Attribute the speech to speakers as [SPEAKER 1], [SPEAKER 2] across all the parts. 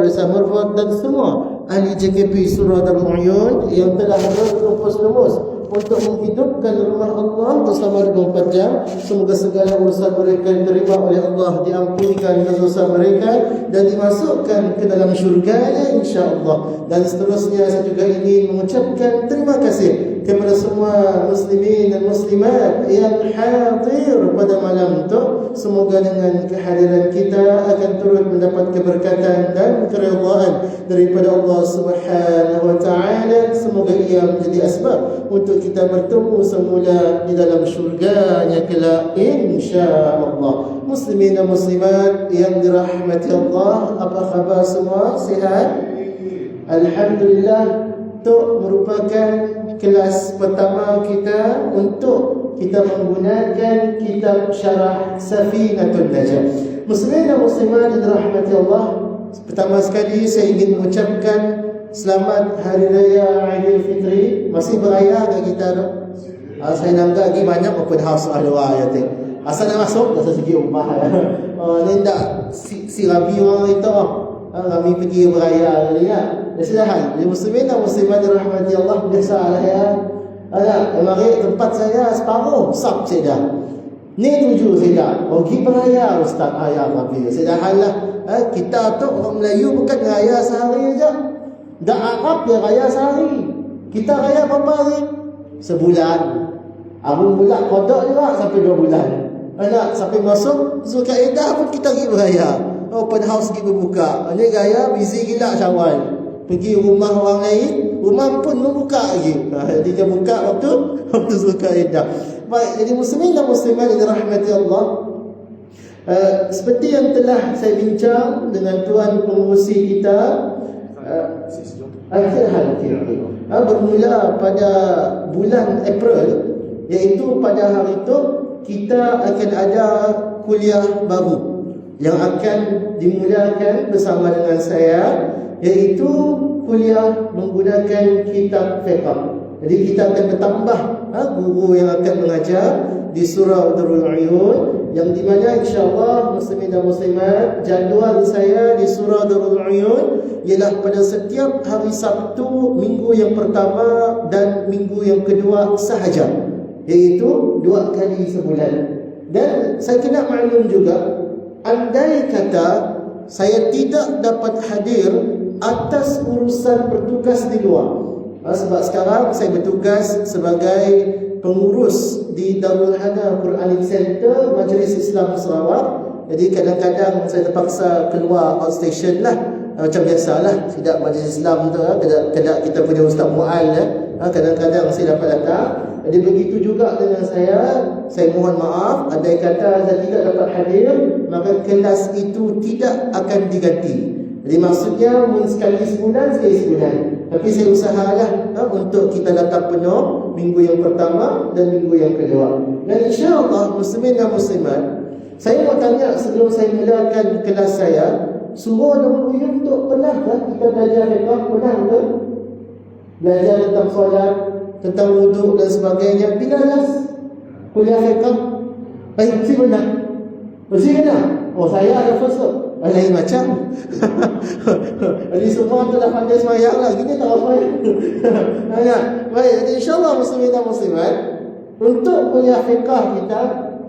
[SPEAKER 1] Profesor Murfad dan semua ahli JKP Surah Darul Uyun yang telah berlumus-lumus untuk menghidupkan rumah Allah bersama 24 jam. Semoga segala urusan mereka diterima oleh Allah, diampunkan dosa mereka dan dimasukkan ke dalam syurga insya-Allah. Dan seterusnya saya juga ingin mengucapkan terima kasih kepada semua muslimin dan muslimat yang hadir pada malam itu. Semoga dengan kehadiran kita akan turut mendapat keberkatan dan keridhaan daripada Allah Subhanahu wa taala. Semoga ia menjadi asbab untuk kita bertemu semula di dalam syurga-Nya kelak insya-Allah. Muslimin dan muslimat yang dirahmati Allah, apa khabar semua? Sihat? Alhamdulillah. Itu merupakan kelas pertama kita untuk kita menggunakan kitab Syarah Safinatun Najah. Muslimin dan muslimat yang dirahmati Allah, pertama sekali saya ingin mengucapkan selamat Hari Raya Aidilfitri. Masih beraya ke kita tu? Saya nampak lagi banyak open house ahli ayat. Asal nak masuk dah segi rumah. Ni tak si rabi orang itu. Kami pergi beraya ni ya. Silakan. Jadi muslimin dan muslimat dirahmati Allah, biasalah ya. Ada mari tempat saya separuh sab saya dah. Ni 7 saya dah. Pergi beraya ustaz ayah rabi. Saya dah halah. Kita tu orang Melayu bukan raya sehari aja. Dah Arab dia raya sehari. Kita raya berapa hari? Sebulan. Abang pula kodok juga sampai 2 bulan. Anak sampai masuk Zulkaidah pun kita pergi beraya. Open house pergi berbuka. Ini gaya busy gila Syawal. Pergi rumah orang lain, rumah pun membuka lagi. Jadi dia buka waktu Zulkaidah. Baik, jadi muslimin dan muslimat yang dirahmati Allah, seperti yang telah saya bincang dengan tuan pengurusi kita, bermula pada bulan April, iaitu pada hari itu kita akan ada kuliah baru yang akan dimulakan bersama dengan saya, iaitu kuliah menggunakan kitab fiqh. Jadi kita akan bertambah guru yang akan mengajar di Surah Darul Uyun, yang di mana insya-Allah muslimin dan muslimat, jadual saya di Surah Darul Uyun ialah pada setiap hari Sabtu minggu yang pertama dan minggu yang kedua sahaja, iaitu 2 kali sebulan. Dan saya kena maklum juga, andai kata saya tidak dapat hadir atas urusan bertugas di luar, sebab sekarang saya bertugas sebagai pengurus di Darul Hana Quranic Center Majlis Islam Sarawak. Jadi kadang-kadang saya terpaksa keluar outstation lah, macam biasalah tidak Majlis Islam tu, kadang kita punya Ustaz Mu'al kadang-kadang saya dapat datang. Jadi begitu juga dengan saya mohon maaf andai kata saya tidak dapat hadir, maka kelas itu tidak akan diganti. Jadi maksudnya sekali sebulan. Tapi saya usahalah untuk kita datang penuh minggu yang pertama dan minggu yang kedua. Dan insya-Allah muslimin dan muslimat, saya mau tanya sebelum saya mulakan kelas saya, Surah Darul Uyun tu pernah tak kita belajar fiqh? Pernah ke? Belajar tentang solat, tentang wuduk dan sebagainya. Bila kelas kuliah fiqh? Mesti pernah. Mesti kena. Oh, saya ada first lain macam. Jadi semua tu dah pandai semayang lah. Gini tak apa. Baik, jadi insyaAllah muslimin dan muslimat, untuk kuliah fiqh kita,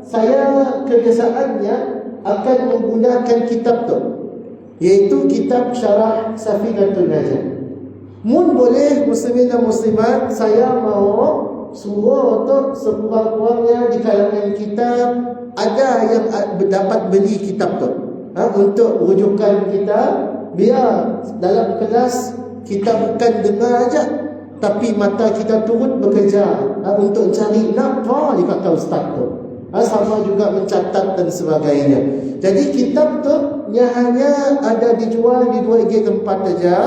[SPEAKER 1] saya kebiasaannya akan menggunakan kitab tu, iaitu kitab Syarah Safinatun Najah. Mun boleh muslimin dan muslimat, saya mau suruh tu sekurang-kurangnya di kalangan kita ada yang dapat beli kitab tu, untuk rujukan kita, biar dalam kelas kita bukan dengar aja, tapi mata kita turut bekerja untuk cari apa dikata ustaz tu, sama juga mencatat dan sebagainya. Jadi kitab tu hanya ada dijual di 2 tempat saja.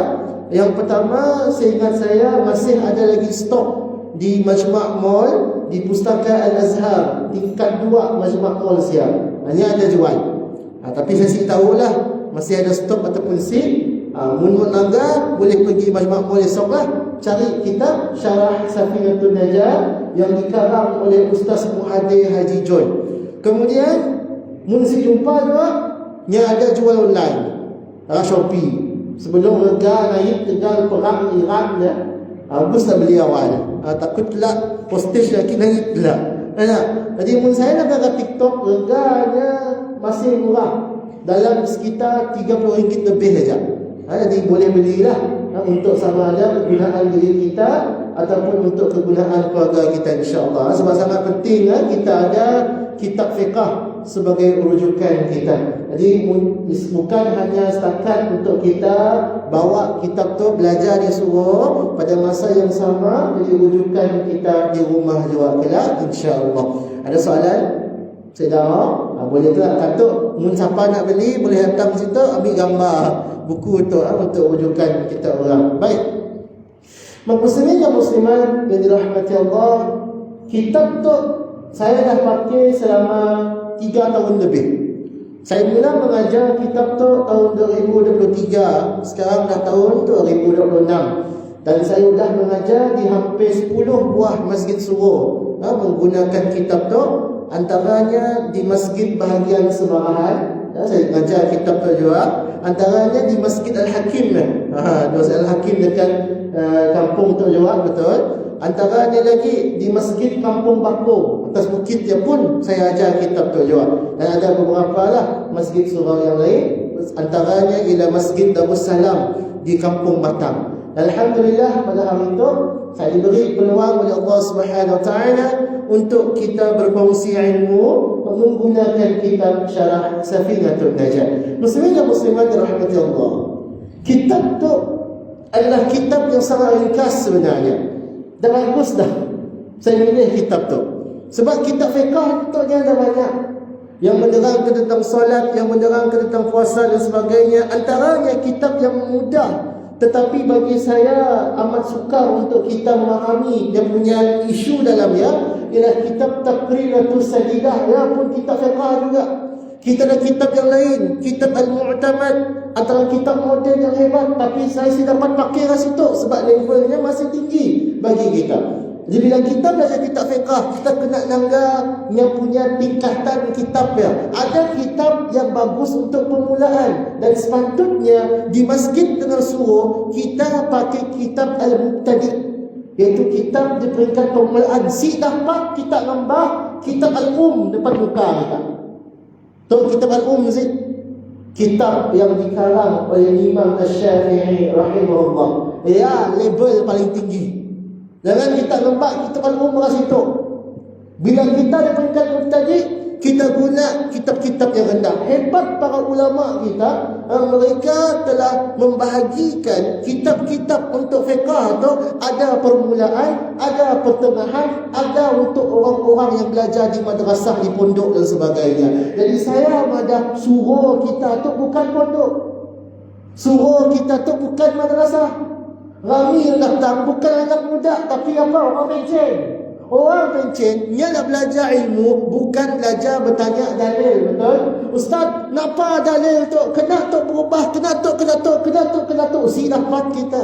[SPEAKER 1] Yang pertama, seingat saya masih ada lagi stok di Majma' Mall, di Pustaka Al-Azhar tingkat 2 Majma' Mall siap, hanya ada jual. Tapi saya sih tahulah masih ada stok ataupun seat. Mun naga boleh pergi Majma' Mall esok lah, cari kitab Syarah Safinatun Najah yang dikarang oleh Ustaz Muhadir Haji John. Kemudian mun si jumpa juga yang ada jual online, Shopee. Sebelum rega naik tegal perang Iran ya, baguslah beli awal. Takut pula postage lagi naik pula. Jadi mun saya nak kat TikTok reganya masih murah, dalam sekitar RM30 lebih saja. Jadi boleh belilah untuk sama ada kegunaan diri kita ataupun untuk kegunaan keluarga kita, insya-Allah. Sebab sangat penting kita ada kitab fiqh sebagai rujukan kita. Jadi bukan hanya setakat untuk kita bawa kitab tu belajar di surau, pada masa yang sama jadi rujukan kita di rumah juga kelak, insya-Allah. Ada soalan? Saudara, boleh tak katuk mun siapa nak beli boleh datang situ ambil gambar buku tu untuk rujukan kita orang. Baik. Muslimin dan muslimat yang dirahmati Allah, kitab tu saya dah pakai selama 3 tahun lebih. Saya mula mengajar kitab tu tahun 2023, sekarang dah tahun 2026. Dan saya sudah mengajar di hampir 10 buah masjid surau menggunakan kitab tu, antaranya di masjid bahagian Semarahan. Saya mengajar kitab tu juga, antaranya di Masjid Al-Hakim. Masjid Al-Hakim dekat kampung tu juga, betul. Antaranya lagi di Masjid Kampung Bakung, atas bukit dia pun saya ajar kitab tu juga. Dan ada beberapa lah masjid surau yang lain, antaranya ialah Masjid Darussalam di Kampung Batang. Alhamdulillah, pada hari itu saya diberi peluang oleh Allah Subhanahu Wa Taala untuk kita berkongsi ilmu menggunakan kitab Syarah Safinatul Najah. Muslimin dan muslimat dirahmati Allah, kitab itu adalah kitab yang sangat ringkas sebenarnya. Dan bagus dah saya pilih kitab tu, sebab kitab fiqh tu ada banyak yang menerangkan tentang solat, yang menerangkan tentang puasa dan sebagainya. Antaranya kitab yang mudah, tetapi bagi saya amat sukar untuk kita memahami yang punya isu dalamnya, ialah kitab Taqriratus Sadidah, ya pun kitab fiqh juga. Kita ada kitab yang lain, kitab Al-Mu'tamad, antara kitab moden yang hebat, tapi saya dapat pakai kat situ sebab levelnya masih tinggi bagi kita. Jadi bila kita belajar kitab fiqh, kita kena nangga yang punya tingkatan kitabnya. Ada kitab yang bagus untuk permulaan, dan sepatutnya di masjid dengan surau kita pakai kitab Al-Mubtadi', iaitu kitab di peringkat permulaan. Si dapat kita gambar kitab Al-Depan muka kita. Tu kitab Al-Zid, kitab yang dikarang oleh Imam Asy-Syafi'i rahimahullah. Ya, level paling tinggi. Jangan kita lembak kitab Al-Kat situ. Bila kita ada peringkat mubtadi', kita guna kitab-kitab yang rendah. Hebat para ulama kita, mereka telah membahagikan kitab-kitab untuk fiqh tu, ada permulaan, ada pertengahan, ada untuk orang-orang yang belajar di madrasah, di pondok dan sebagainya. Jadi saya madah surau kita tu bukan pondok, surau kita tu bukan madrasah. Rami yang datang bukan anak muda, tapi apa? Orang pencen. Orang pencen dia nak belajar ilmu, bukan belajar bertanya dalil, betul? Ustaz, kenapa dalil tu? Kena tu berubah, kena tu. Si dapat kita.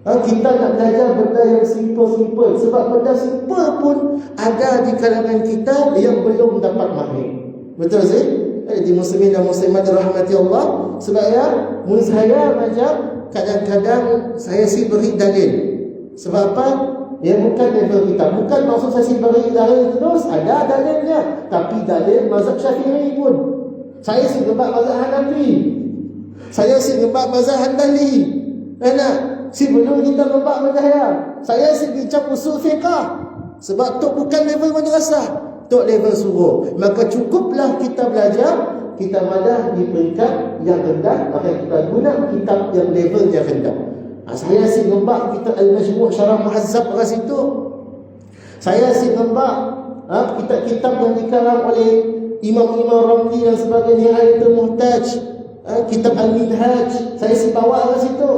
[SPEAKER 1] Kita nak belajar benda yang simple-simple. Sebab benda simple pun ada di kalangan kita yang belum dapat mahir. Betul sih? Jadi muslimin dan muslimat rahmati Allah. Sebab ya, mun saya macam kadang-kadang saya beri dalil. Sebab apa? Ya bukan level kita. Bukan maksud saya beri dalil terus, ada dalilnya. Tapi dalil mazhab Syafi'i pun. Saya gebak mazhab Hanafi. Saya gebak mazhab Hanbali. Enak. Sebelum kita gebak mazhab saya bincang usul fiqh. Sebab tu bukan level madrasah, tu level surau. Maka cukuplah kita belajar, kita madah di peringkat yang rendah, maka kita guna kitab yang level yang rendah. Saya ngembak kitab Al-Majmu' Syarah Muhazzab kat situ. Saya ngembak kitab-kitab yang dikarang oleh Imam-Imam Ramli dan sebagainya, Nihayatul Muhtaj, kitab Al-Minhaj, saya bawa kat situ.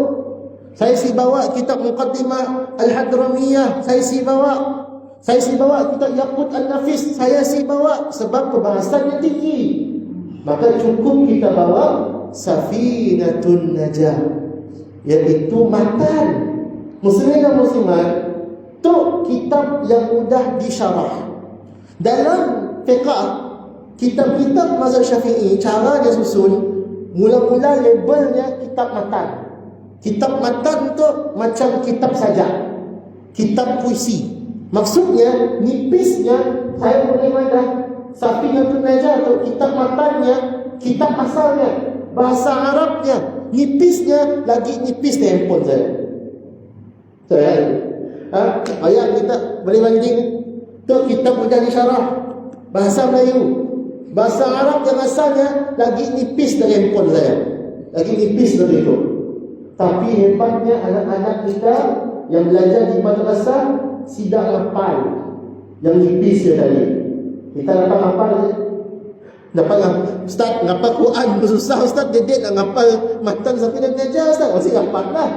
[SPEAKER 1] Saya bawa kitab Muqaddimah Al-Hadramiyah, saya bawa kitab Yaqut An-Nafis, saya bawa sebab perbahasannya tinggi. Maka cukup kita bawa Safinatun Najah, iaitu matan. Muslimin dan muslimat, tu kitab yang mudah disyarah. Dalam fiqh, kitab-kitab mazhab Syafi'i, cara dia susun, Mula-mula labelnya kitab matan. Kitab matan tu macam kitab sajak, kitab puisi. Maksudnya nipisnya saya boleh madah Safinatul Najah atau kitab matannya, kitab asalnya, bahasa Arabnya, nipisnya lagi nipis dari handphone saya. Ayat kita boleh banding. Tu kitab Mudahni Syarah bahasa Melayu. Bahasa Arab yang asalnya lagi nipis dari handphone saya, lagi nipis dari itu. Tapi hebatnya anak-anak kita yang belajar di madrasah sidak hafal yang nipis dia tadi. Kita dapat hafal je. Dapat Ustaz, ngapal Quran susah Ustaz, dedek nak ngapal matan Safinatul Najah Ustaz. Masih hafal lah.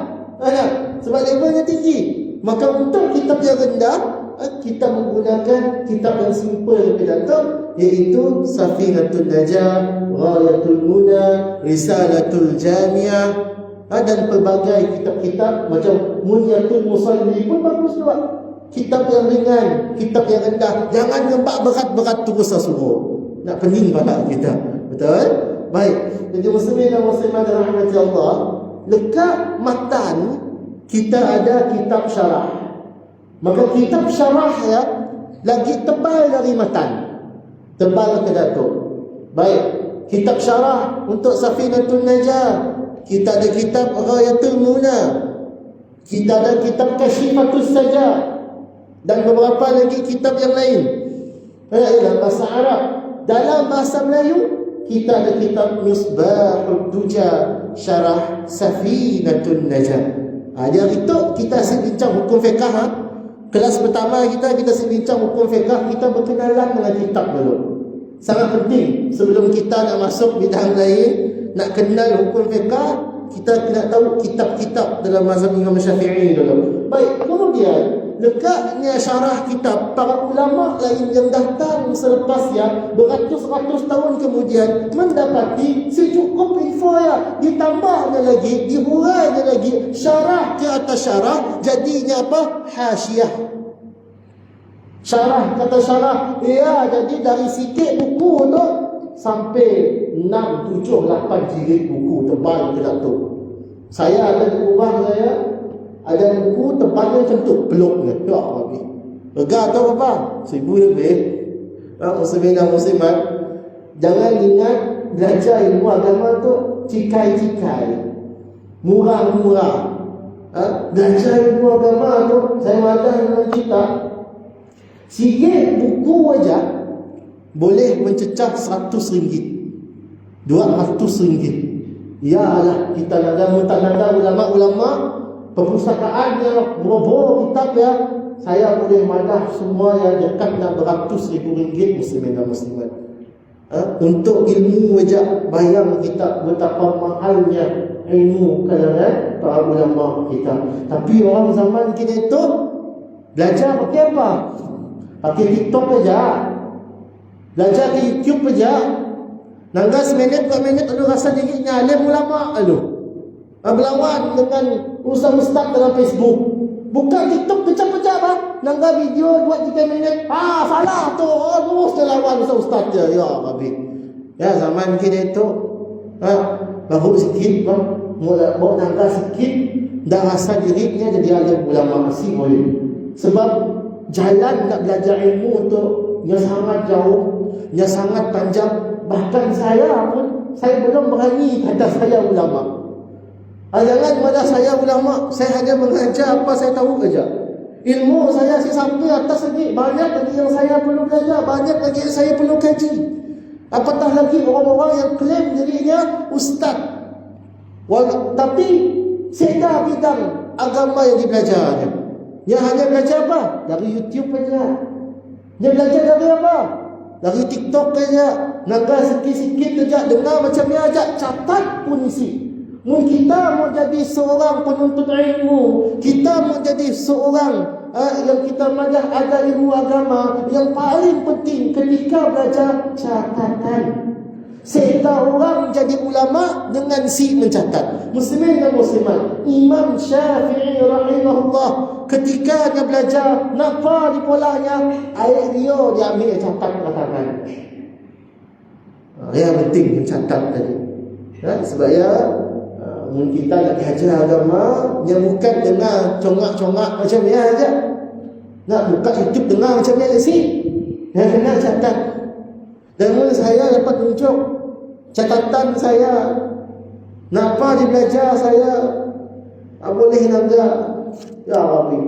[SPEAKER 1] Sebab levelnya tinggi. Maka untuk kitab yang rendah, kita menggunakan kitab yang simple pidato, iaitu Safinatul Najah, Ghayatul Muna, Risalatul Jamiah, dan pelbagai kitab-kitab macam Munyatul Musalli pun bagus juga. Kitab yang ringan, kitab yang rendah. Jangan nampak berat-berat terus suruh. Nak pening pala kita. Betul? Baik. Jadi muslimin dan muslimat rahmati Allah, dekat matan kita ada kitab syarah. Maka kitab syarah ya lagi tebal dari matan. Tebal ke Datuk. Baik. Kitab syarah untuk Safinatul Najah. Kita ada kitab Ghayatul Muna. Kita ada kitab Kashifatus Sajah. Dan beberapa lagi kitab yang lain. Dalam bahasa Arab. Dalam bahasa Melayu, kita ada kitab Misbahud Duja Syarah Safinatul Najah. Dari itu kita asyik bincang hukum fiqah. Kelas pertama kita asyik bincang hukum fiqah. Kita berkenalan dengan kitab dulu. Sangat penting sebelum kita nak masuk bidang lain, nak kenal hukum fiqah, kita kena tahu kitab-kitab dalam mazhab Imam Syafi'i dulu. Baik, kemudian dekatnya syarah kitab, para ulama lain yang datang selepasnya beratus-ratus tahun kemudian mendapati secukup info ya, ditambahnya lagi, dihurainya lagi syarah ke atas syarah, jadinya apa? Hasyiah. Syarah kata syarah, ya, jadi dari sikit buku tu sampai 6, 7, 8 jilid buku tebal kita tu. Saya ada di rumah saya, ada buku tebalnya macam tu, peluknya. Ya Allah. Harga tahu apa? 1,000 lebih. Muslimin dan muslimat, jangan ingat belajar ilmu agama tu cikai-cikai, murah-murah. Belajar ilmu agama tu, saya madah dengan kita, sikit buku aja boleh mencecah RM100, RM200. Ya Allah, kita nada ulama-ulama perpustakaan yang meroboh kitab ya, saya boleh madah semua yang dekat nak beratus ribu ringgit muslimin dan muslimat. Untuk ilmu aja, bayang kita betapa mahalnya ilmu kalangan para ulama kita. Tapi orang zaman kini itu belajar pakai apa? Pakai TikTok aja, belajar di YouTube aja. Nangga seminit 2 minit ada rasa dirinya alim ulama aduh. Berlawan dengan ustaz-ustaz dalam Facebook. Bukan TikTok pecah-pecah bah. Nangga video 2-3 minit. Salah tu. Terus dia lawan ustaz-ustaz dia. Ya Rabbi. Ya zaman kini tu baru sikit bah. Baru nangga sikit dah rasa dirinya jadi alim ulama masih boleh. Sebab jalan nak belajar ilmu tu nya sangat jauh, nya sangat panjang. Bahkan saya pun, saya belum berani kata saya ulama. Jangan malah saya ulama, saya hanya mengajar apa saya tahu saja. Ilmu saya sampai atas lagi, banyak lagi yang saya perlu belajar, banyak lagi yang saya perlu kaji. Apatah lagi orang-orang yang klaim dirinya ustaz. Tapi sehingga bidang agama yang dibelajarnya. Dia hanya belajar apa? Dari YouTube saja. Dia belajar dari apa? Dari TikTok saja. Naga sikit-sikit saja, dengar macam ni aja, catat pun isi. Kita mau jadi seorang penuntut ilmu, kita mau jadi seorang yang kita madah ada ilmu agama, yang paling penting ketika belajar catatan. Sehingga orang jadi ulama dengan si mencatat. Muslimin dan muslimat, Imam Syafi'i rahimahullah ketika dia belajar napa di polanya, air dia diambil catat ke tangan. Yang penting mencatat tadi. Sebab ya mungkin kita nak diajar agama yang bukan dengar congak-congak macam ni aja. Nak buka YouTube dengar macam ni sih. Yang kena catat. Dan saya dapat tunjuk catatan saya. Napa dia belajar saya boleh nangga. Ya Rabbi.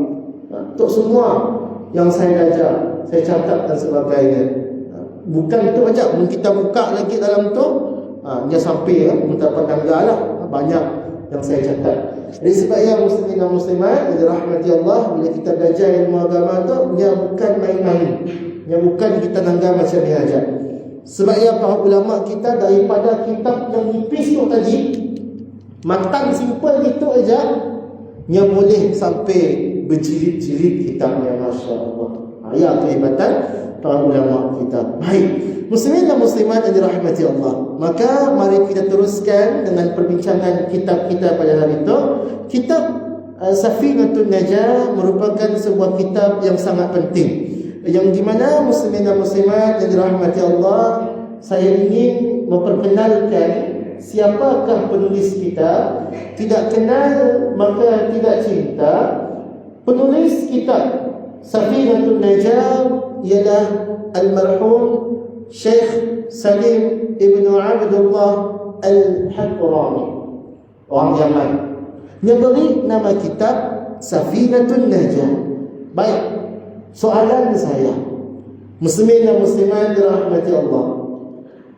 [SPEAKER 1] Untuk semua yang saya belajar, saya catat dan sebagainya. Bukan itu saja, kita buka lagi dalam tu, dia sampai minta penangga lah. Banyak yang saya catat. Jadi sebab yang muslimin dan muslimat yang dirahmati Allah, bila kita belajar ilmu agama tu, dia bukan main-main. Dia bukan kita nangga macam ni aja. Sebab yang para ulama kita daripada kitab yang nipis tu tadi, matan simple gitu aja, yang boleh sampai berjilid-jilid kitabnya, Masya Allah. Ya kehebatan para ulama kita. Baik, muslimin dan muslimat yang dirahmati Allah, maka mari kita teruskan dengan perbincangan kitab kita pada hari itu. Kitab Safinatun Najah merupakan sebuah kitab yang sangat penting, yang di mana muslimin dan muslimat yang dirahmati Allah, saya ingin memperkenalkan siapakah penulis kita. Tidak kenal maka tidak cinta. Penulis kitab Safinatun Najah ialah almarhum Syekh Salim Ibn Abdullah Al-Hadrami, orang Yaman. Dia beri nama kitab Safinatun Najah. Baik, soalan saya, muslimin dan muslimat dirahmati Allah,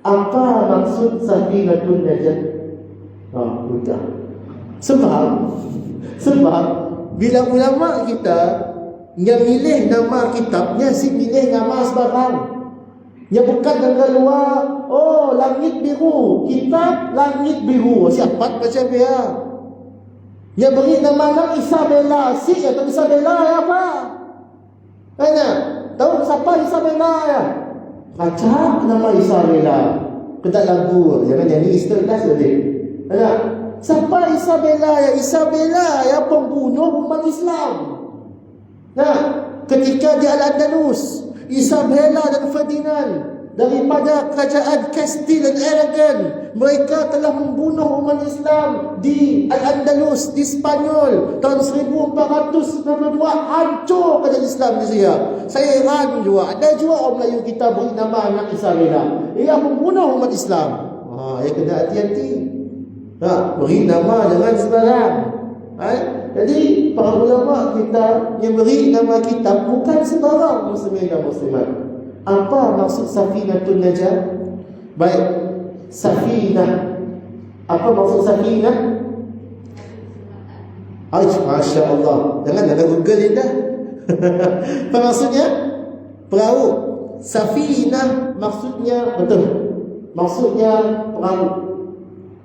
[SPEAKER 1] apa maksud Safinatun Najah? Mudah. Sebab bila ulama kita yang milih nama kitabnya, si milih nama sebarang. Yang bukan dengan luar, langit biru, kitab langit biru. Siapa baca dia? Yang beri nama anak Isabella, si atau Isabella ya apa? Mana? Tahu siapa Isabella ya? Baca nama Isabella. Kedak lagu, jangan nyanyi istilah saja. Mana? Siapa Isabella ya? Isabella ya pembunuh umat Islam. Nah, ketika di Al-Andalus, Isabella dan Ferdinand daripada kerajaan Kastil dan Aragon, mereka telah membunuh umat Islam di Al-Andalus, di Spanyol tahun 1492. Hancur kerajaan Islam di Syria. Saya heran juga, ada juga orang Melayu kita beri nama anak Isabella. Ia membunuh umat Islam. Ya kena hati-hati. Beri nama jangan sembarang. Jadi para ulama kita yang beri nama kitab bukan sembarang, muslimin dan muslimat. Apa maksud Safinatun Najah? Baik, Safinah. Apa maksud Safinah? Masya Allah. Jangan ada Google ni dah. Apa maksudnya? Perahu. Safinah maksudnya, betul, maksudnya perahu.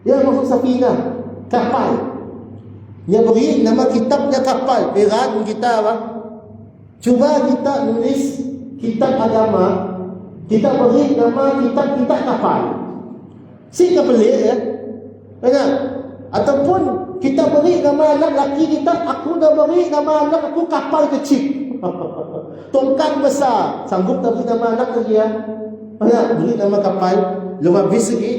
[SPEAKER 1] Ya, maksud Safinah kapal. Yang beri nama kitabnya kapal. Heran kita apa? Cuba kita nulis kitab agama, kita beri nama kitab kapal. Sikap pelik ya. Kan? Ataupun kita beri nama anak laki kita, aku dah beri nama anak aku kapal kecil. Tongkang besar. Sanggup tak beri nama anak lagi ya? Beri nama kapal. Belum habis lagi.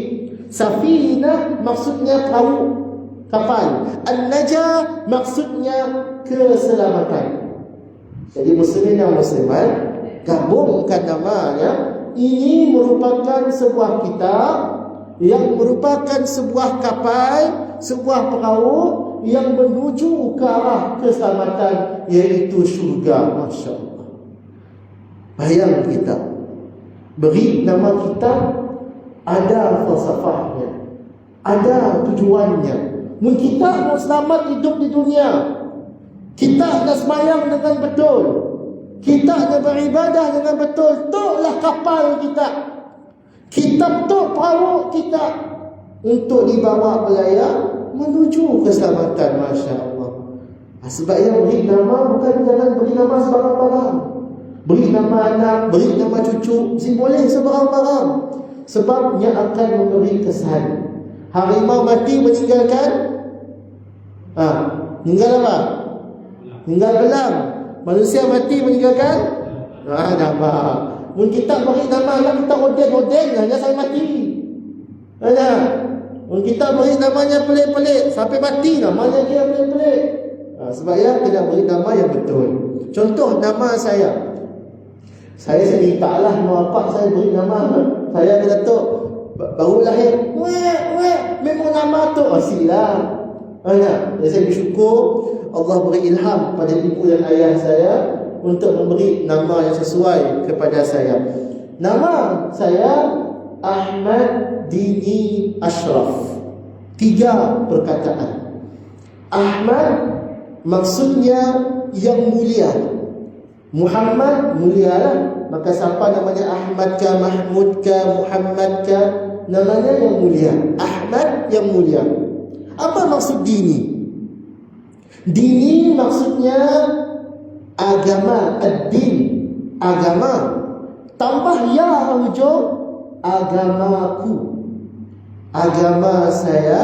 [SPEAKER 1] Safinah maksudnya perahu, kapal. An-Najah maksudnya keselamatan. Jadi muslimin dan muslimat, gabungkan namanya. Ini merupakan sebuah kitab yang merupakan sebuah kapal, sebuah perahu yang menuju ke arah keselamatan, iaitu syurga. Masya Allah. Bayang kita beri nama kitab, ada falsafahnya, ada tujuannya. Kita nak selamat hidup di dunia, kita nak semayang dengan betul, kita nak beribadah dengan betul. Itulah kapal kita. Kitab tu perahu kita untuk dibawa berlayar menuju keselamatan. Masya Allah. Sebab yang beri nama bukan jangan beri nama sebarang-barang. Beri nama anak, beri nama cucu, boleh sebarang-barang. Sebabnya akan memberi kesan. Harimau mati meninggalkan meninggal apa? Meninggal belang. Manusia mati meninggalkan nama. Mungkin kita beri nama anak kita Oden hanya saya mati. Kita beri namanya pelik-pelik sampai mati, namanya dia pelik-pelik. Sebab ya kena beri nama yang betul. Contoh nama saya sendiri taklah mak bapak saya beri nama. Saya kata Datuk baru lahir, memang nama tu silah. Jadi saya bersyukur Allah beri ilham pada ibu dan ayah saya untuk memberi nama yang sesuai kepada saya. Nama saya Ahmad Dini Ashraf. 3 perkataan. Ahmad maksudnya yang mulia. Muhammad mulia lah. Maka siapa namanya Ahmad ka, Mahmud ka, Muhammad ka, namanya yang mulia. Ahmad yang mulia. Apa maksud dini? Dini maksudnya agama, ad-din, agama. Tambah ya hujung, agamaku. Agama saya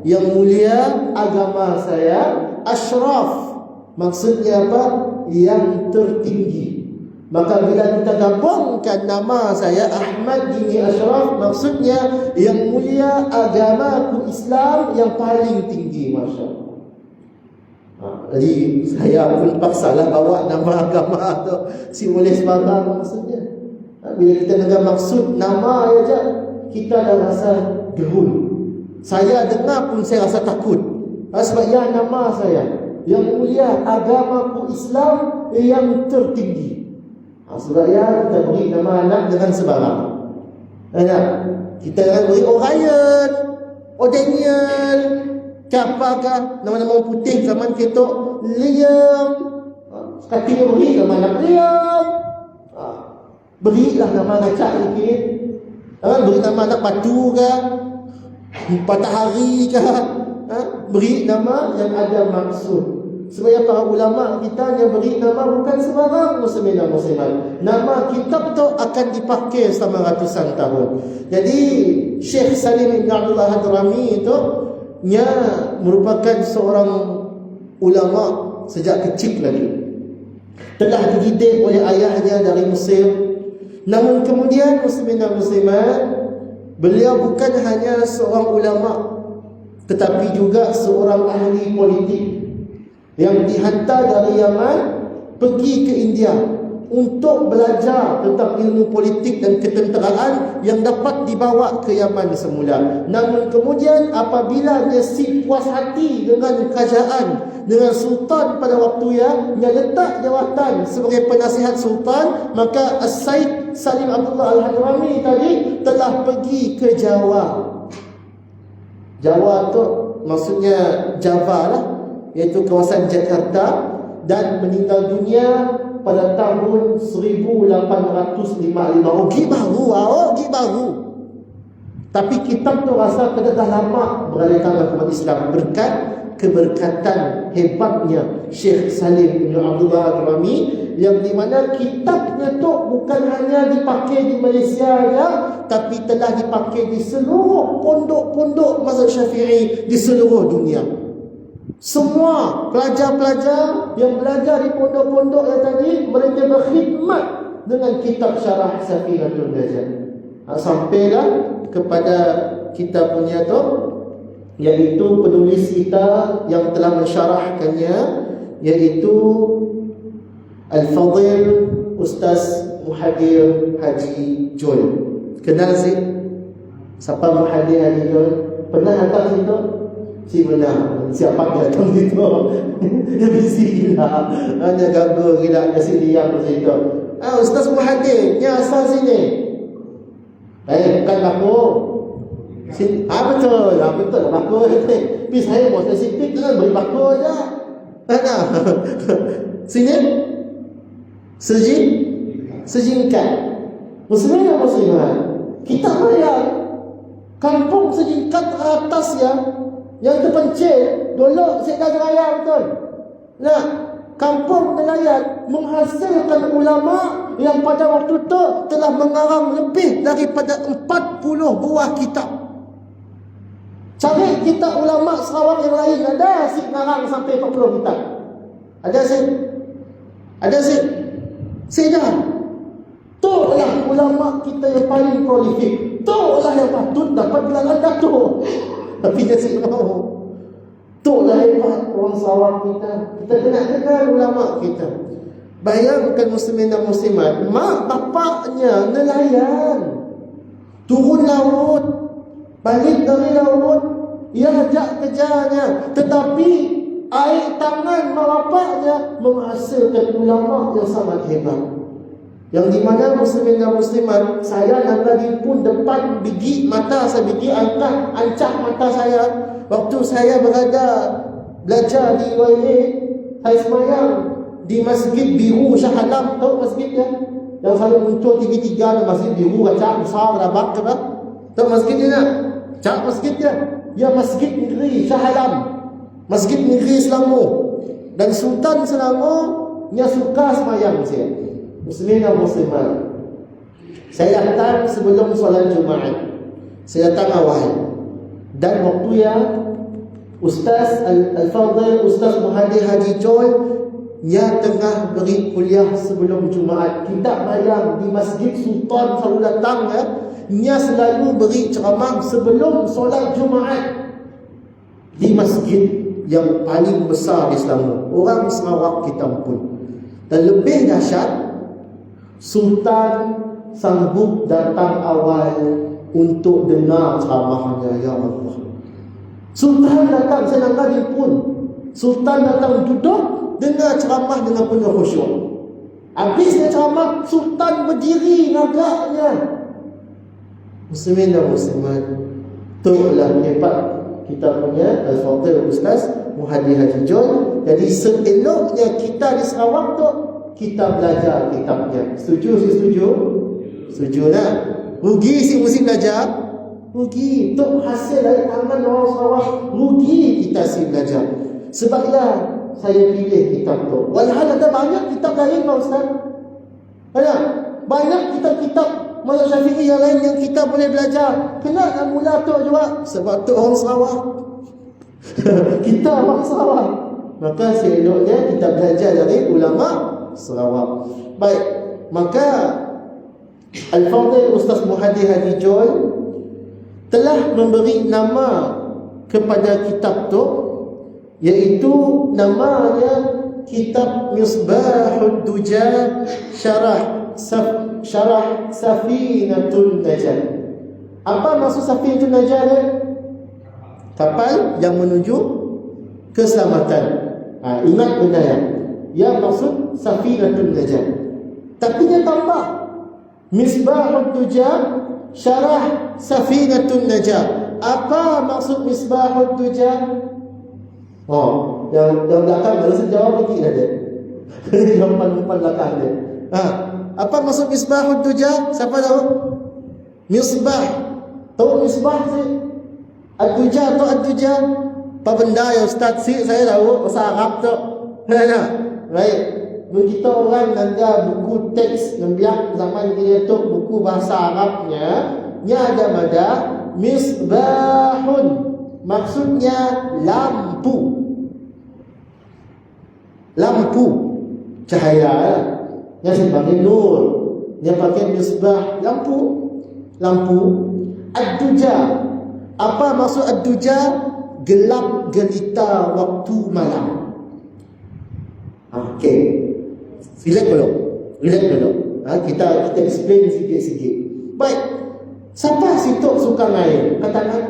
[SPEAKER 1] yang mulia, agama saya ashraf. Maksudnya apa? Yang tertinggi. Maka bila kita gabungkan nama saya Ahmad Dini Ashraf, maksudnya yang mulia, agamaku Islam yang paling tinggi. Masya Allah. Jadi saya pun paksalah bawa nama agama tu. Si boleh sembarang maksudnya. Bila kita dengar maksud nama aja, kita dah rasa gerun. Saya dengar pun saya rasa takut. Sebab ya nama saya yang mulia, agamaku Islam yang tertinggi. Sebab ya kita beri nama anak dengan sembarang. Kita jangan beri Orion, Daniel, apakah nama-nama putih zaman kita, Liam. Kata beri nama anak Liam. Berilah nama ngacak sikit. Beri nama anak Batu ke, Matahari ke. Beri nama yang ada maksud. Sebab para ulama kita yang beri nama bukan sembarang muslimin dan muslimat. Nama kitab tu akan dipakai selama ratusan tahun. Jadi Syekh Salim bin Abdullah Hadrami itu nya merupakan seorang ulama sejak kecil lagi. Telah dididik oleh ayahnya dari Mesir. Namun kemudian muslimin dan muslimat, beliau bukan hanya seorang ulama tetapi juga seorang ahli politik yang dihantar dari Yaman pergi ke India untuk belajar tentang ilmu politik dan ketenteraan yang dapat dibawa ke Yaman semula. Namun kemudian apabila dia si puas hati dengan kerajaan, dengan sultan pada waktu dia letak jawatan sebagai penasihat sultan, maka As-Said Salim Abdullah Al-Hadrami tadi telah pergi ke Jawa. Jawa tu maksudnya Java lah, iaitu kawasan Jakarta, dan meninggal dunia pada tahun 1855. Rugi baru. Tapi kitab tu rasa kena dah lama berada di tangan umat Islam berkat keberkatan hebatnya Syekh Salim bin Abdullah Hadrami, yang di mana kitabnya tu bukan hanya dipakai di Malaysia ya, tapi telah dipakai di seluruh pondok-pondok mazhab Syafi'i di seluruh dunia. Semua pelajar-pelajar yang belajar di pondok-pondok yang tadi, mereka berkhidmat dengan kitab syarah Safinatul Najah. Sampailah kepada kita punya tu, iaitu penulis kita yang telah mensyarahkannya, iaitu Al-Fadhil Ustaz Muhadir Haji Jul. Kenal sih? Siapa Muhadir Haji Jul? Pernah datang situ? Si benar. Siapa datang situ? Dia busy gila. Hanya ganggu gila. Dia diam di situ. Ustaz Muhadir, ni asal sini. Bukan aku. Betul. Betul lah baku. Tapi saya mau spesifik kan, beri baku aja. Sini. Sejingkat. Muslimin dan muslimat, kita melihat kampung sejingkat atas yang terpencil. Dulu saya dah raya betul. Nah, kampung nelayan menghasilkan ulama yang pada waktu itu telah mengarang lebih daripada 40 buah kitab. Cari kitab ulama Sarawak yang lain, ada si ngarang sampai 40 kitab. Ada sih. Sudah. Itulah ulama kita yang paling prolific. Itulah yang patut dapat gelar Datuk. Tapi dia tak mahu. Itulah hebat orang Sarawak kita. Kita kena kenal ulama kita. Bayangkan muslimin dan muslimat, mak bapaknya nelayan, turun laut, balik dari laut, ia ajak kerjanya, tetapi air tangan mak bapaknya menghasilkan ulama yang sangat hebat. Yang di mana muslimin dan muslimat, saya nanti pun depan biji mata saya, biji ancak mata saya. Waktu saya belajar di YA, saya semayang di Masjid Biru Shah Alam. Tahu masjidnya? Yang selalu muncul TV3, Masjid Biru, acak besar, rabak ke apa? Tahu masjidnya tak? Cak masjidnya. Ya, Masjid Negeri Shah Alam, Masjid Negeri Selangor. Dan Sultan Selangor nya suka semayang saya. Muslimin dan muslimat, saya datang sebelum solat Jumaat. Saya datang awal. Dan waktu yang Ustaz Al-Fadhil, Ustaz Muhadir Haji Joy, nya tengah beri kuliah sebelum Jumaat. Kita bayang di Masjid Sultan selalu datang ya. Nya selalu beri ceramah sebelum solat Jumaat di masjid yang paling besar di Selangor. Orang Sarawak kita pun. Dan lebih dahsyat, Sultan sanggup datang awal untuk dengar ceramahnya. Ya Allah, Sultan datang, saya nak kali pun Sultan datang duduk dengar ceramah dengan penuh khusyuk. Habisnya ceramah, Sultan berdiri agaknya. Muslimin dan muslimat, itulah hebat kita punya Al-Fadhil Ustaz Muhadir Haji Joy. Jadi seeloknya kita di Sarawak tu, kita belajar kitabnya. Setuju? Si setuju? Setuju tak? Rugi si mesti belajar? Rugi. Untuk hasil dari tangan orang Sarawak, rugi kita si belajar. Sebablah saya pilih kitab tu. Walhal ada banyak kitab lain Pak Ustaz. Banyak kitab-kitab mazhab Syafi'i yang lain yang kita boleh belajar. Kenapa mula tu juga? Sebab tu orang Sarawak. Kita orang Sarawak. Maka seeloknya kita belajar dari ulama Sarawak. Baik, maka Al-Fadhil Ustaz Muhadir Haji Joy telah memberi nama kepada kitab tu, iaitu namanya Kitab Misbahud Duja Syarah Safinatul Najah. Apa maksud Safinatul Najah dia? Kapal yang menuju keselamatan. Ingat benda yang maksud Safinatul Najah. Tapi dia tambah Misbahud Duja Syarah Safinatul Najah. Apa maksud Misbahud Duja? Yang belakang baru sejawab lagi ada. Jawapan belakang dia. Apa maksud Misbahud Duja? Siapa tahu? Misbah. Tahu misbah sih? Ad-Duja atau Ad-Duja? Apa benda ya Ustaz? Saya tahu bahasa Arab tu. Baik. Kita orang nanda buku teks ngambil zaman dia tu buku bahasa Arabnya, nya ada mada misbahun, maksudnya lampu. Lampu cahaya yang sebagai nur, yang pakai misbah, lampu. Ad-Duja, apa maksud Ad-Duja? Gelap gelita waktu malam. Okey, relax dulu. Kita explain sikit-sikit. Baik, siapa situ suka air? Katakan.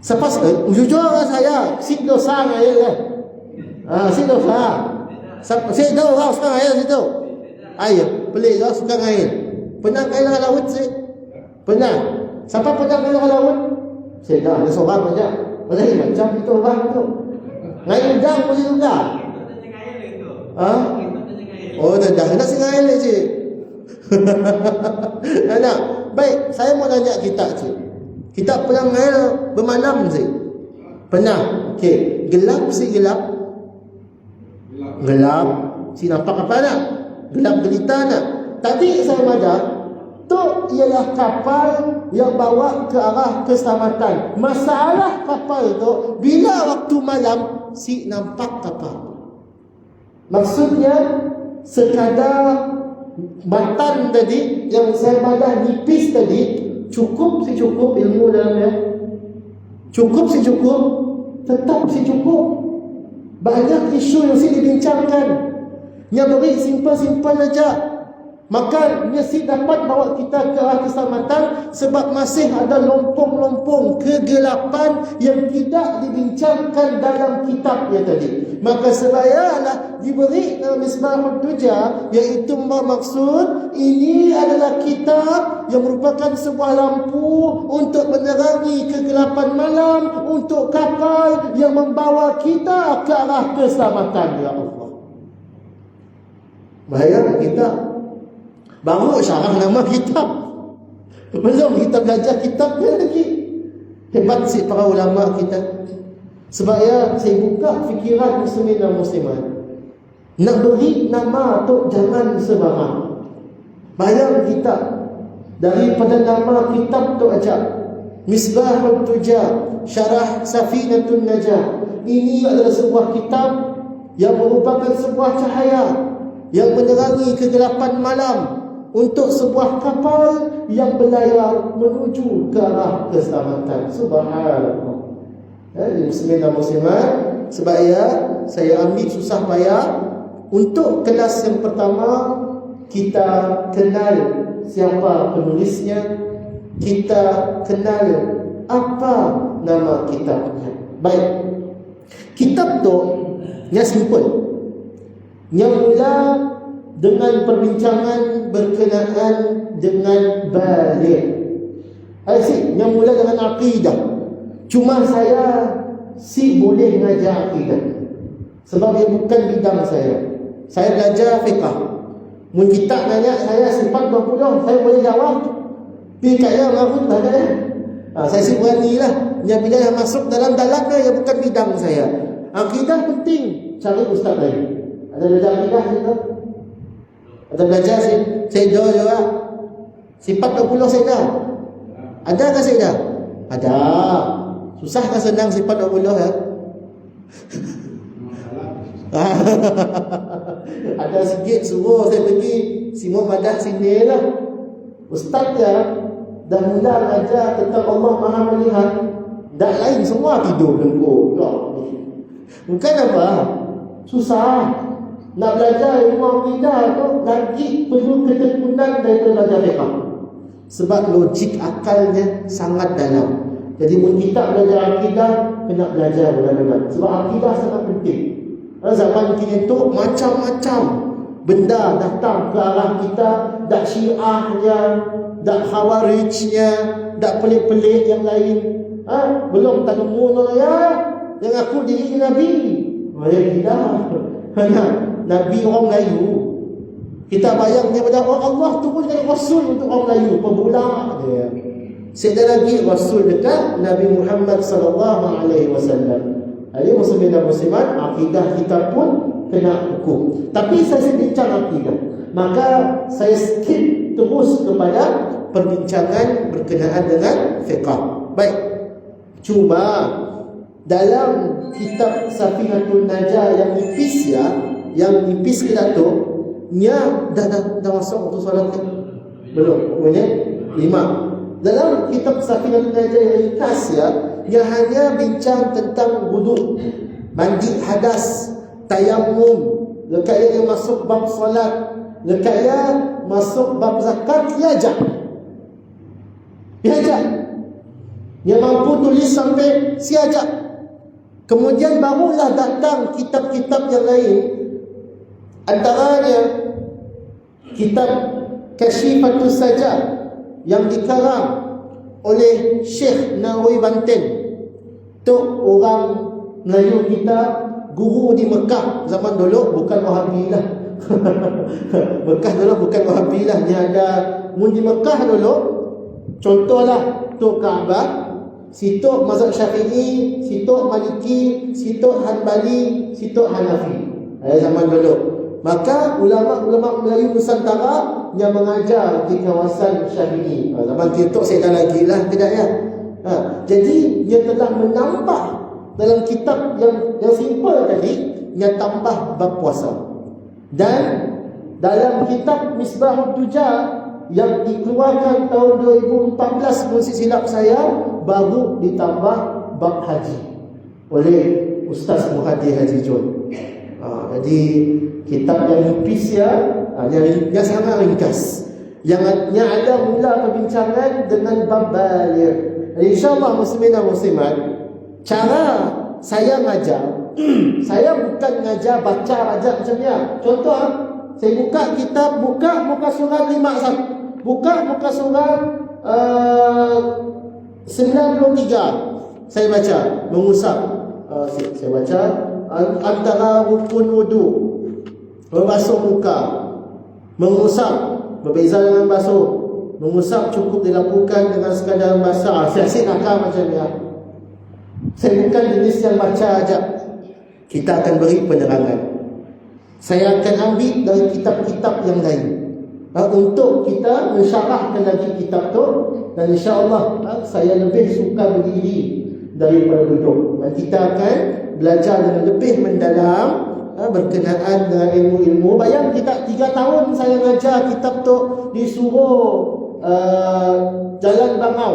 [SPEAKER 1] Siapa? Jujur saya, si dosa air lah. Si dosa. Si dosa suka air situ. Air, pelik lah suka air. Pernah air laut sih? Pernah. Siapa pernah air laut? Saya dah ada seorang saja. Boleh macam itu orang tu. Air udang boleh juga. Dah nak singgah air cik. Nak. Baik, saya mau tanya kita cik. Kita pernah air bermalam cik? Pernah. Okey, gelap si gelap. Gelap. Si nampak apa nak? Gelap gelita nak? Tadi saya madar, tu ialah kapal yang bawa ke arah keselamatan. Masalah kapal tu, bila waktu malam si nampak kapal. Maksudnya sekadar batan tadi yang saya badah nipis tadi, cukup ilmu dalamnya. Cukup si cukup, tetap si cukup. Banyak isu yang dibincangkan. Yang beri simple-simple aja. Maka mesti dapat bawa kita ke arah keselamatan, sebab masih ada lompong-lompong kegelapan yang tidak dibincangkan dalam kitabnya tadi. Maka sebayalah diberi dalam Misbahul Duja, iaitu maksud ini adalah kitab yang merupakan sebuah lampu untuk menerangi kegelapan malam, untuk kapal yang membawa kita ke arah keselamatan. Ya Allah, bahaya kita baru syarah nama kitab, belum kita belajar kitabnya lagi. Hebat si para ulama kita. Sebab saya buka fikiran muslimin dan muslimat, nak beri nama tu jangan sembarang. Bayang kita daripada nama kitab tu aja, Misbahul Tuja, Syarah Safinatun Najah. Ini adalah sebuah kitab yang merupakan sebuah cahaya yang menerangi kegelapan malam untuk sebuah kapal yang berlayar menuju ke arah keselamatan. Subhanallah. Muslimin dan muslimat, sebab saya ambil susah payah untuk kelas yang pertama kita kenal siapa penulisnya, kita kenal apa nama kitabnya. Baik, kitab tu nya simple. Yang mula dengan perbincangan berkenaan dengan balik. Yang mula dengan akidah. Cuma saya boleh mengajar akidah, sebab dia bukan bidang saya. Saya belajar fiqah. Mun kita nanya saya sifat 20, saya boleh jawab. Tapi kaya ngaku tak ada. Saya beranilah. Yang bila yang masuk dalam-dalamnya yang bukan bidang saya. Akidah penting. Cari ustaz lain. Ada belajar akidah kita? Ada belajar saya juga. Sifat 20 saya dah. Ada ke saya dah? Ada. Susah kan senang sifat 20 ya? Ada sikit suruh saya pergi Simon Madah sini lah. Ustaz ya dah mula ajar tentang Allah Maha Melihat. Dah lain semua tidur lengkuk. Bukan apa? Susah. Nak belajar ilmu akidah tu lagi perlu ketekunan daripada belajar fiqh. Sebab logik akalnya sangat dalam. Jadi mun kita belajar akidah, kena belajar benar-benar. Sebab akidah sangat penting. Zaman kini tu macam-macam benda datang ke arah kita. Dak syiahnya, dak khawarijnya, dak pelik-pelik yang lain. Belum tak nemu ya yang aku diri Nabi. Tidak. Nabi orang Melayu. Kita bayang daripada Allah turunkan Rasul untuk orang Melayu. Pemula dia. Sedar lagi Rasul dekat Nabi Muhammad sallallahu alaihi wasallam. Jadi muslimin dan muslimat, akidah kita pun kena hukum. Tapi saya bincang akidah, maka saya skip terus kepada perbincangan berkenaan dengan fiqh. Baik. Cuma dalam kitab Safinatun Najah yang nipis yang nipis kita tu, nya dah masuk waktu solat ke? Belum. Kemudian 5. Dalam kitab Safinatun Najah yang ringkas yang hanya bincang tentang wudu, mandi hadas, tayamum, lekaya yang masuk bab solat, lekaya masuk bab zakat, diajak. Yang mampu tulis sampai siajak. Kemudian barulah datang kitab-kitab yang lain. Antaranya kitab Kashifatus Sajjad yang dikarang oleh Syekh Nawawi Banten. Tu orang Melayu kita, guru di Mekah zaman dulu, bukan Wahabi lah. Mekah dulu bukan Wahabi lah. Dia ada di Mekah dulu. Contohlah tu Kaabah, situ mazhab Syafi'i, situ Maliki, situ Hanbali, situ Hanafi. Zaman dulu. Maka ulama-ulama Melayu Nusantara yang mengajar di kawasan Syafi'i. Zaman itu saya dah lagi lah, tidak ya. Jadi dia telah menambah dalam kitab yang simple tadi, dia tambah bab puasa. Dan dalam kitab Misbahul Tuja yang dikeluarkan tahun 2014 menurut silap saya, baru ditambah bab haji oleh Ustaz Muhadi Haji John. Jadi kitab yang nipis ya, yang sangat ringkas, yang ada mula perbincangan dengan bab baligh. InsyaAllah muslimin dan muslimat, cara saya ngajar saya bukan ngajar baca aja macam ni. Contoh, saya buka kitab, buka muka surat 51, buka muka surat 93, saya baca mengusap. Saya baca antara rukun wudu, membasuh muka, mengusap berbeza dengan basuh. Mengusap cukup dilakukan dengan sekadar basah. Saya nakal macam ni. Saya bukan jenis yang baca aja. Kita akan beri penerangan. Saya akan ambil dari kitab-kitab yang lain untuk kita mensyarahkan lagi kitab tu. Dan insya-Allah saya lebih suka berdiri daripada duduk. Dan kita akan belajar dengan lebih mendalam berkenaan dengan ilmu-ilmu. Bayang kita 3 tahun saya ngajar kitab tu, disuruh Jalan Bangau,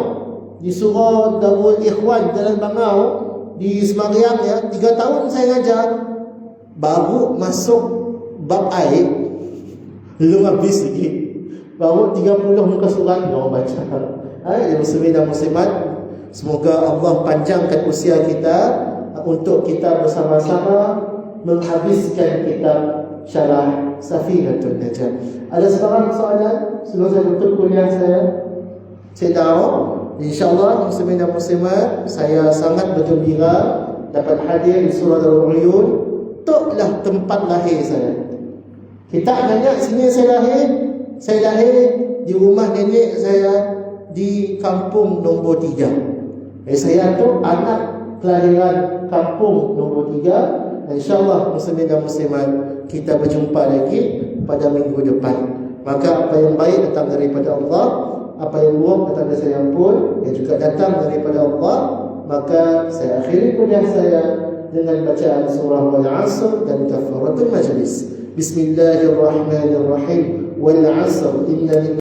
[SPEAKER 1] disuruh Darul Ikhwan Jalan Bangau di Semariang ya. 3 tahun saya ngajar, baru masuk bab air belum habis lagi, baru 30 muka surat yang baca. Muslimin dan muslimat, semoga Allah panjangkan usia kita untuk kita bersama-sama menghabiskan kitab Syarah Safinatul Najah. Ada sebarang soalan sebelum saya tutup kuliah saya? Saya tahu insya-Allah muslimin dan muslimat, saya sangat bergembira dapat hadir di Surah Al-Uyun. Itulah tempat lahir saya. Kita nanya sini saya lahir di rumah nenek saya di kampung nombor 3. Saya tu anak kelahiran kampung nombor 3. InsyaAllah muslimin dan muslimat, kita berjumpa lagi pada minggu depan. Maka apa yang baik datang daripada Allah, apa yang buruk datang dari saya pun yang juga datang daripada Allah. Maka saya akhiri kuliah saya dengan bacaan surah Wal-Asr dan kafaratul majlis. Bismillahirrahmanirrahim. Wal-Asr inna